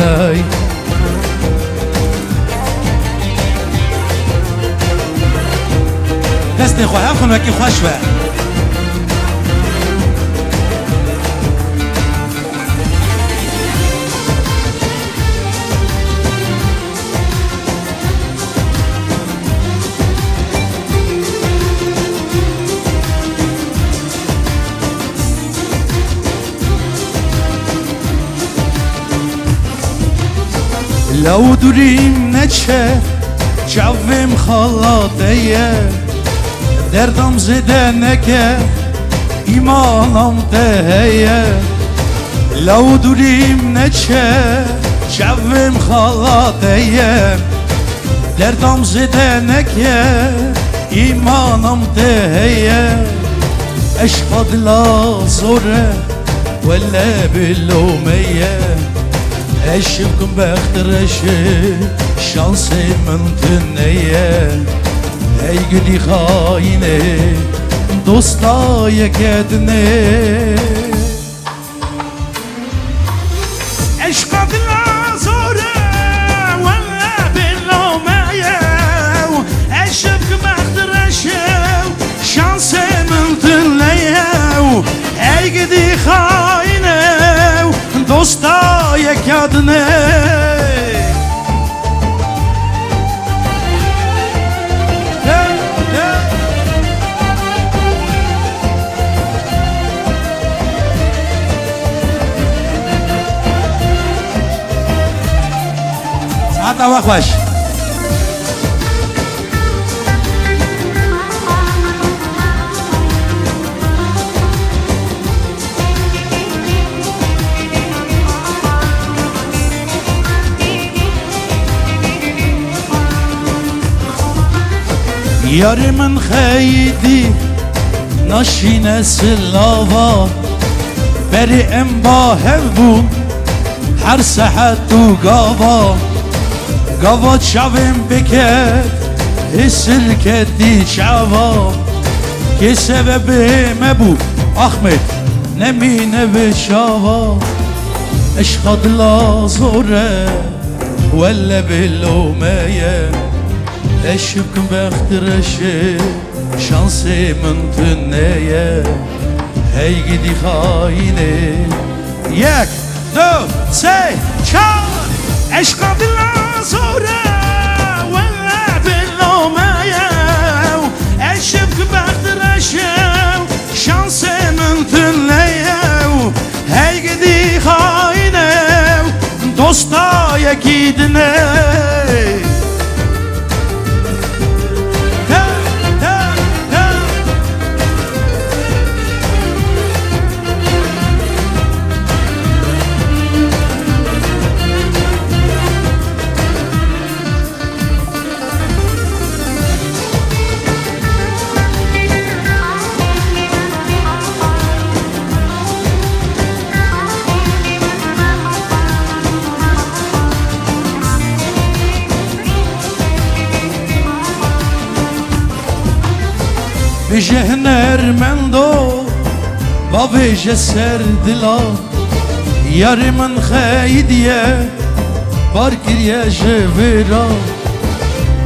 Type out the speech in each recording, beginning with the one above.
هی دست خواه هم خونه که خوش بر لو دوریم نچه جویم خالاتیه دردم زده نکه ایمانم تهیه لو دوریم نچه جویم خالاتیه دردم زده نکه ایمانم تهیه عشق دلا زوره ولا باللوميه اشوفكم بخترشه شانسي من تنيه ای گلی خاینه دوستای کدنه عشق دل زوره ولا باللوميه اشوفكم بخترشه شانسي من تنيه ای گلی خاینه دوستای کدنه ساعت وقت باش یاری من خیدی ناشینه سلاوا بری ام با هفبون هر سحت تو گاوا چاویم بکد حسل کدی چاوا که سبب مبو احمد نمینه بشاوا عشق دلا زوره ولا باللوميه اشوفكم بخترشه شانسي من تنيه هی گدی خاینه یک دو سه چار عشق دل زوره ولا باللوميه اشوفكم بخترشه شانسي من تنيه هی گدی خاینه دوستای کدنه بشه نرمندو با بشه سر دلا یاری من خیدیه بار گریه جویرا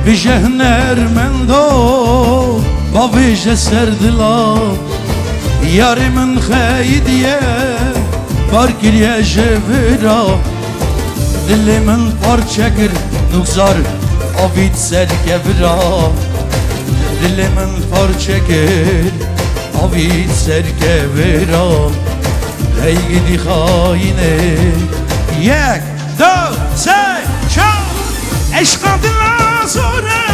بشه نرمندو با بشه سر دلا یاری من خیدیه بار گریه جویرا دل من پارچه گر نگذار آوید سر گبرا دل من پارچه گر آوید سر گبرا هی گدی خاینه یک دو سه چار عشق دل زوره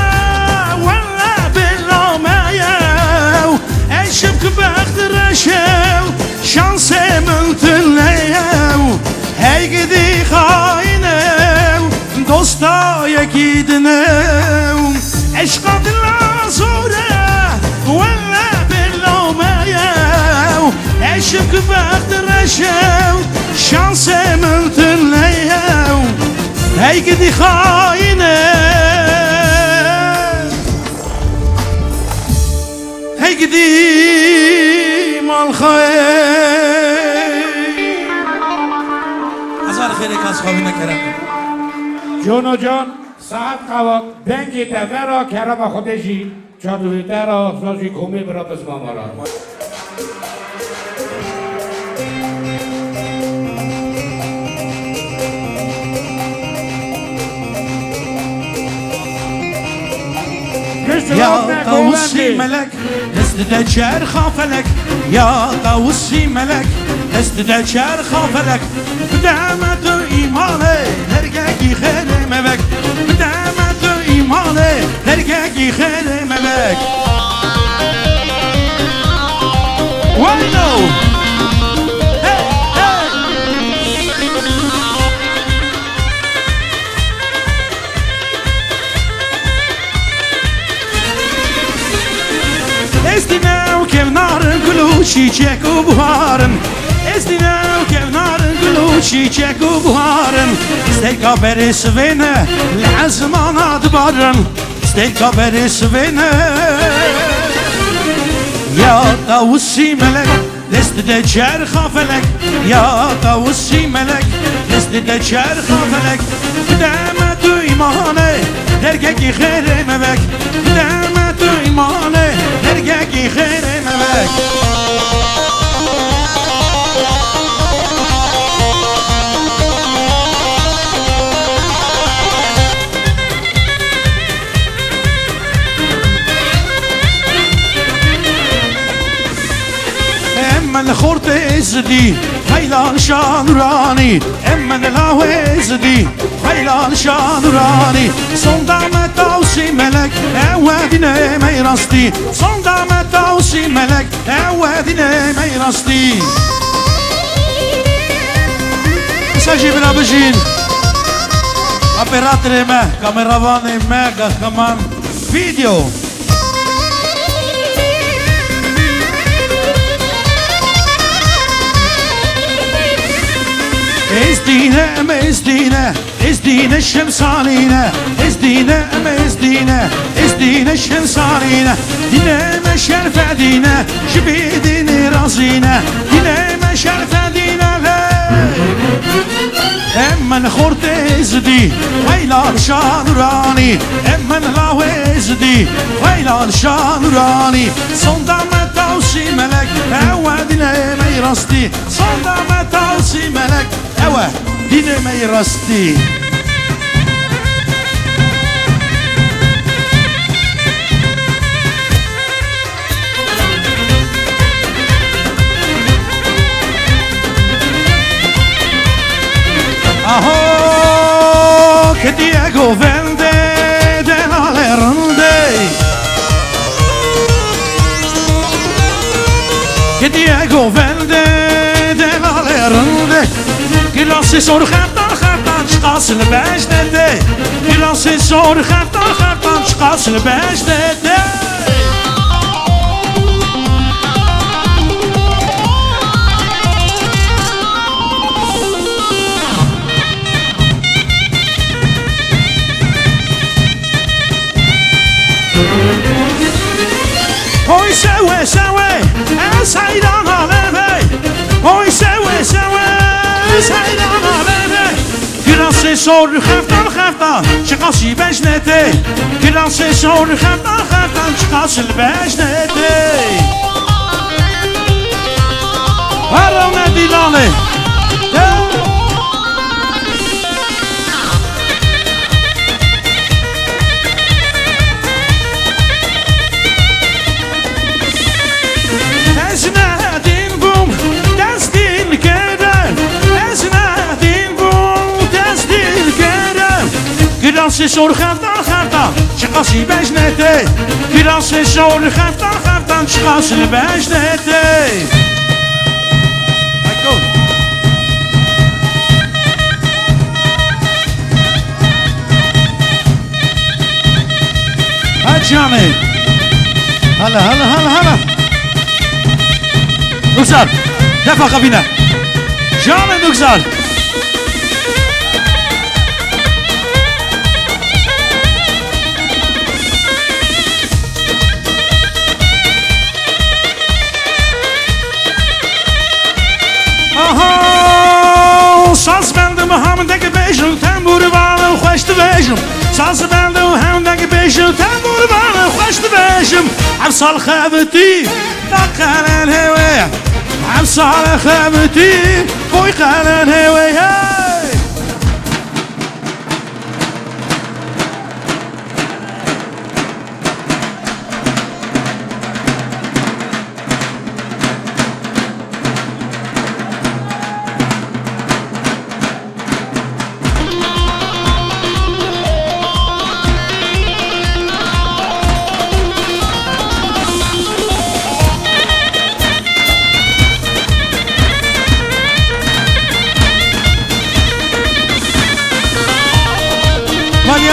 ولا باللوميه اشوفك بخترشه شانسي من تنيه هی گدی خاینه دوستای کدنه عشق دل زوره ولا باللوميه اشوفك بخترشه شانسي من تنيه هی گدی خاینه هی گدی مال خیر هزار خیر خیره کس خوابی نکرم جونو جان ساعت قوات دنگی تفرا کرم خودشی چادوی ترا سازی کمی برا پس مامارا يا طاووسي ملك استدى شعر خافلك يا طاووسي ملك استدى شعر خافلك بدعمت إيماني هرقاكي خير مبك بدعمت إيماني هرقاكي خير مبك وينو استنا وكيف نار قلوشي تشيك وبهارن استنا وكيف نار قلوشي تشيك وبهارن استيقا بريس فينا العزمان دبارن استيقا بريس فينا يا طاووسي ملك لست شعر خافلك يا طاووسي ملك لست شعر خافلك بدعمت إيماني درقاكي خير مبك بدعمت إيماني درقاكي خير مبك من خورت ازدی خیلان شانورانی من لاوز دی خیلان شانورانی صندام تاوسی ملک اودینه میراستی صندام تاوسی ملک اودینه میراستی سجی بنا بجین اپراتور ما کامراوان ما کمان ویدیو ازدينه الشمسانينه ازدينه الشمسانينه دينه شرف دينه شبيديني رازينه دينه شرف دينه امن خورت ازدي خيلان شانوراني امن لاو ازدي خيلان شانوراني صندام تاوسي ملك اودينه ميراستي صندام تاوسي ملك اودينه ميراستي Aho, che Diego vende della lerande Che Diego vende della lerande Che la si sorgata, شقاس البجدة Che la si sorgata, شقاس البجدة Hoy سوي سيدان عليه Hoy سوي سيدان عليه Kirası sor خفتان شقاسي بجنتي Kirası sor خفتان شقاسي البجنتي Harana dilane Kirası sor خفتان شقاسي بجنتي Kirası sor خفتان شقاسي بجنتي هجامي هلا نكسر دفع قبينا جامي نكسر Saz bende Muhammed عبصال خابتي دقال الهوية عبصال خابتي بوي قال الهوية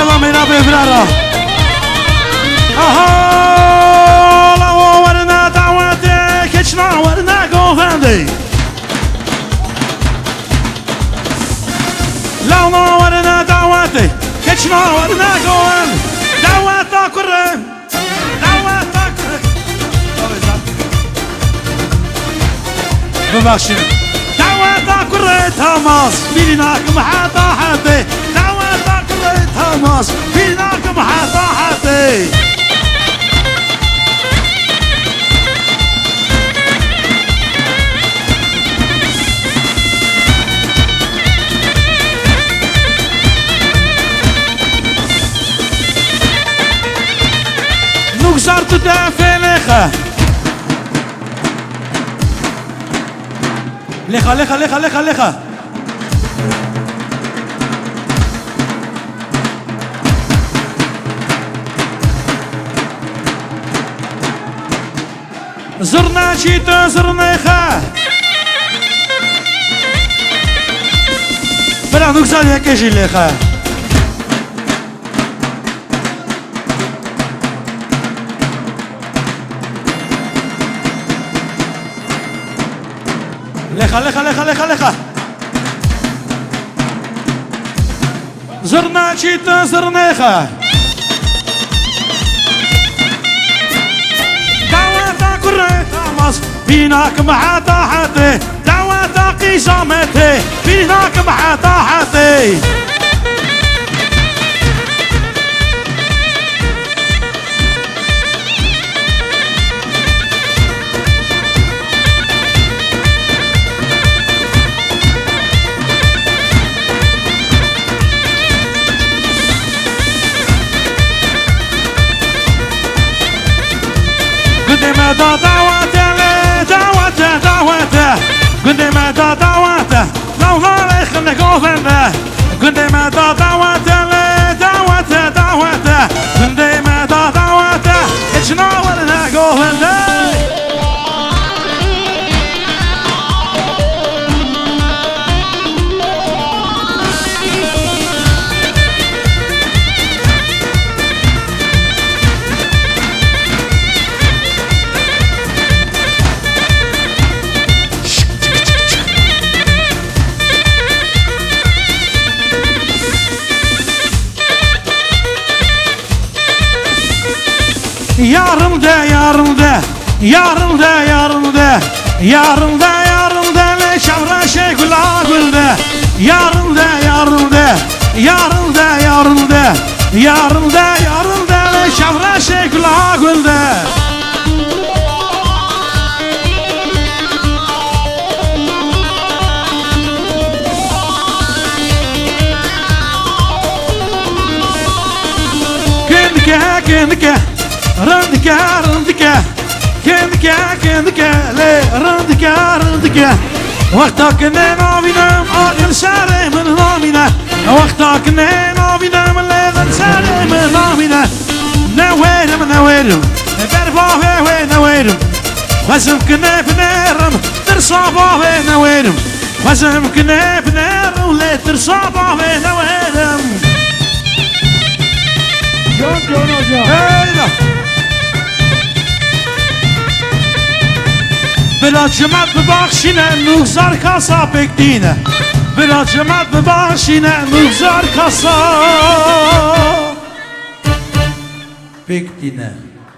يلا منا بفرارة اها لو ورنا دعوتك اتشنا ورنا قوفندي لو ورنا دعوتك اتشنا ورنا قوفندي دعوتك كرم دعوتك كرم ببخشين دعوتك كرم تماس بيناك محاطة حدي تماس بيناك محاطة حدي نكسر تدافع لخا لخا لخا لخا لخا لخا زرنا شيتا زرنا خا بلا نكسر هيك يجي لخا لخا لخا لخا لخا لخا زرنا شيتا زرنا خا بيناك محاطة حدي دعوة قسامتي بيناك محاطة حدي قدم دعوة قدم دعوته لو لا يخليك وفنده قدم دعوته دعوته قدم دعوته اتناول لك وفنده yarım de yarım de yarım de yarım de yarım de yarım de le şavra şey gula gülde yarım de yarım de yarım de yarım de yarım de yarım de le şavra şey gula gülde kendike رندك رندك كندك كندك لي رندك رندك وقتك نامينا آخر ساري من نامينا وقتك نامينا من ليذن ساري من نامينا نويرم نويرم برفا في نويرم وزم كناف نيرم ترصابا في نويرم وزم كناف نيرم لي ترصابا في نويرم جون جون جون بلا جماعت ببخشینه نوزار کاسا بکدینه بلا جماعت ببخشینه نوزار کاسا بکدینه